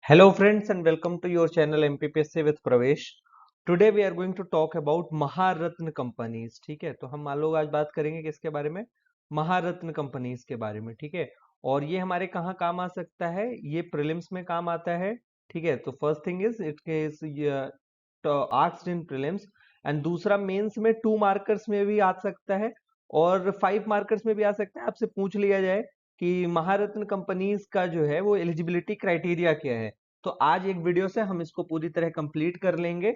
Hello friends and welcome to your channel MPPSC with Pravesh. Today we are going to talk about Maharatna companies. ठीक है, तो हम लोग आज बात करेंगे किसके बारे में? महारत्न कंपनीज के बारे में। ठीक है, और ये हमारे कहाँ काम आ सकता है? ये प्रीलिम्स में काम आता है। ठीक है, तो first thing is it is asked in prelims, and दूसरा मेंस में 2 मार्कर्स में भी आ सकता है और 5 मार्कर्स में भी आ सकता है। आपसे पूछ लिया जाए कि महारत्न कंपनीज का जो है वो एलिजिबिलिटी क्राइटेरिया क्या है, तो आज एक वीडियो से हम इसको पूरी तरह कंप्लीट कर लेंगे।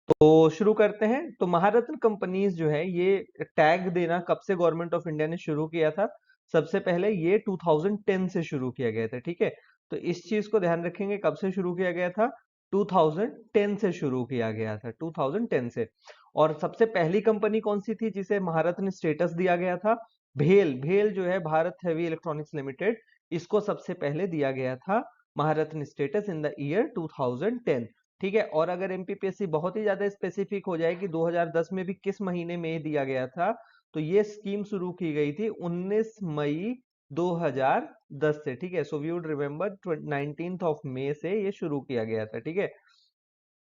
तो शुरू करते हैं। तो महारत्न कंपनीज जो है ये टैग देना कब से गवर्नमेंट ऑफ इंडिया ने शुरू किया था? सबसे पहले ये 2010 से शुरू किया गया था। ठीक है, तो इस चीज को ध्यान रखेंगे, कब से शुरू किया गया था? 2010 से शुरू किया गया था, 2010 से। और सबसे पहली कंपनी कौन सी थी जिसे महारत्न स्टेटस दिया गया था? भेल। भेल जो है भारत हेवी इलेक्ट्रॉनिक्स लिमिटेड, इसको सबसे पहले दिया गया था महारत्न स्टेटस इन द ईयर 2010। ठीक है, और अगर एमपीपीएससी बहुत ही ज्यादा स्पेसिफिक हो जाए कि 2010 में भी किस महीने में दिया गया था, तो ये स्कीम शुरू की गई थी 19 मई 2010 से। ठीक है, so we would remember 19th of May से ये शुरू किया गया था। ठीक है,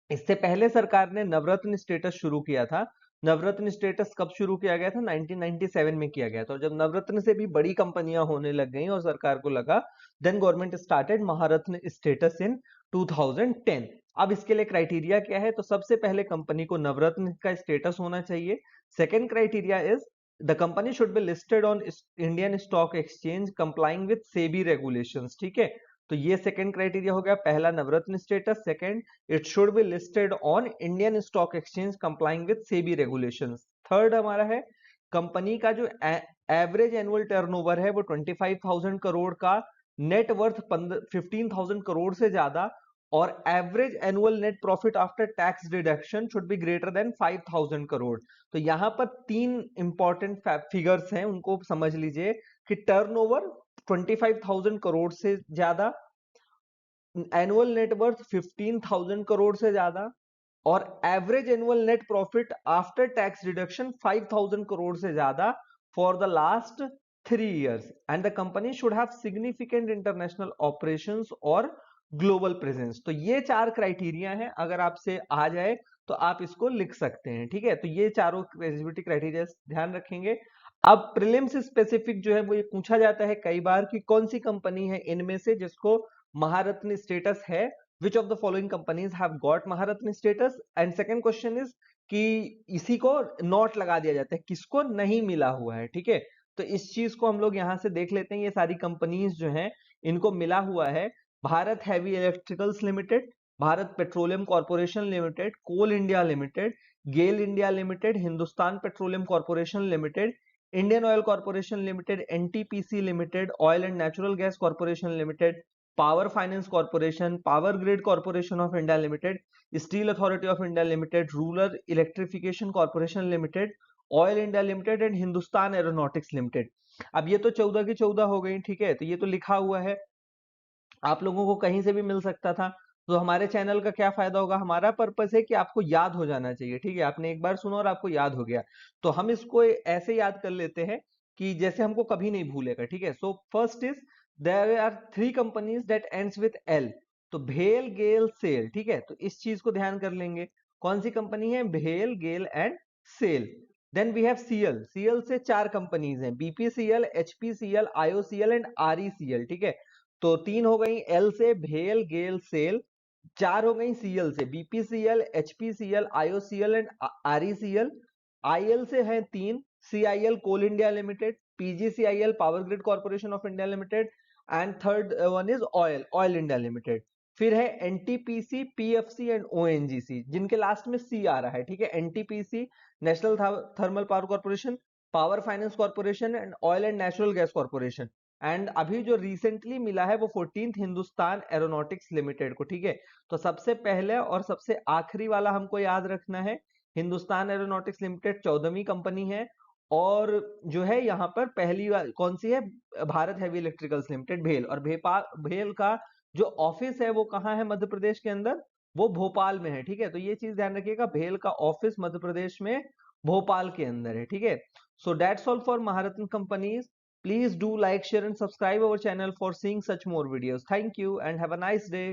इससे पहले सरकार ने नवरत्न स्टेटस शुरू किया था। नवरत्न स्टेटस कब शुरू किया गया था? 1997 में किया गया था। और जब नवरत्न से भी बड़ी कंपनियां होने लग गई और सरकार को लगा, then government started Maharatna status in 2010। अब इसके लिए क्राइटेरिया क्या है? तो सबसे पहले कंपनी को नवरत्न का स्टेटस होना चाहिए। Second criteria is the company should be listed on Indian stock exchange complying with SEBI regulations. ठीक है, तो ये सेकंड क्राइटेरिया हो गया। पहला नवरत्न status, second it should be listed on Indian stock exchange complying with SEBI regulations. Third हमारा है company का जो एवरेज एनुअल टर्नओवर है वो 25,000 करोड़ का, नेट वर्थ 15,000 करोड़ से ज्यादा, और average annual net profit after tax deduction should be greater than 5,000 crore. तो यहां पर 3 इंपॉर्टेंट फिगर्स हैं, उनको समझ लीजिए कि टर्नओवर 25,000 करोड़ से ज्यादा, एनुअल नेटवर्थ 15,000 करोड़ से ज्यादा, और average annual net profit after tax deduction 5,000 crore से ज्यादा for the last 3 years, and the company should have significant international operations और ग्लोबल प्रेजेंस। तो ये 4 क्राइटेरिया हैं, अगर आपसे आ जाए तो आप इसको लिख सकते हैं। ठीक है, तो ये चारों एलिजिबिलिटी क्राइटेरिया ध्यान रखेंगे। अब प्रीलिम्स स्पेसिफिक जो है वो ये पूछा जाता है कई बार कि कौन सी कंपनी है इनमें से जिसको महारत्न स्टेटस है, which of the following companies have got Maharatna status. And second question is कि इसी को नोट लगा दिया जाता है, किसको नहीं मिला हुआ है। ठीक है, तो इस चीज को हम लोग यहां से देख लेते हैं। ये सारी कंपनीज जो हैं इनको मिला हुआ है Bharat heavy electricals limited, Bharat petroleum corporation limited, coal India limited, GAIL India limited, Hindustan petroleum corporation limited, Indian oil corporation limited, NTPC limited, oil and natural gas corporation limited, power finance corporation, power grid corporation of India limited, steel authority of India limited, rural electrification corporation limited, oil India limited and Hindustan aeronautics limited. अब ये तो 14 की 14 हो गई। ठीक है, तो ये तो लिखा हुआ है, आप लोगों को कहीं से भी मिल सकता था। तो हमारे चैनल का क्या फायदा होगा? हमारा पर्पस है कि आपको याद हो जाना चाहिए। ठीक है, आपने एक बार सुना और आपको याद हो गया, तो हम इसको ऐसे याद कर लेते हैं कि जैसे हमको कभी नहीं भूलेगा। ठीक है, so first is there are 3 companies that ends with L. तो भेल, गेल, सेल। ठीक है, तो इस चीज को ध्यान कर लेंगे। कौन सी कंपनी है? भेल, गेल and cell. Then we have CL. CL से 4 कंपनीज हैं, बीपीसीएल, एचपीसीएल, आईओसीएल एंड आरईसीएल। ठीक है, तो 3 हो गई एल से, भेल, गेल, सेल। 4 हो गई सीएल से, BPCL, HPCL, IOCL and आरईसीएल। IL से है 3, CIL coal India limited, PGCIL power grid corporation of India limited, and third one is oil, oil India limited. फिर है एनटीपीसी, पीएफसी एंड ओएनजीसी, जिनके लास्ट में सी आ रहा है। ठीक है, NTPC national thermal power corporation, power finance corporation and oil and natural gas corporation. And अभी जो रिसेंटली मिला है वो 14th हिंदुस्तान एरोनॉटिक्स लिमिटेड को। ठीक है, तो सबसे पहले और सबसे आखिरी वाला हमको याद रखना है, हिंदुस्तान एरोनॉटिक्स लिमिटेड 14वीं कंपनी है। और जो है यहाँ पर पहली कौन सी है? भारत हैवी इलेक्ट्रिकल्स लिमिटेड, भेल। और भेल का जो ऑफिस है वो कहाँ है मध्य प्रदेश के अंदर? वो भोपाल में है। ठीक है, तो ये चीज ध्यान रखिएगा, भेल का ऑफिस मध्य प्रदेश में भोपाल के अंदर है। ठीक है, so that's all for Maharatna companies. Please do like, share and subscribe our channel for seeing such more videos. Thank you and have a nice day.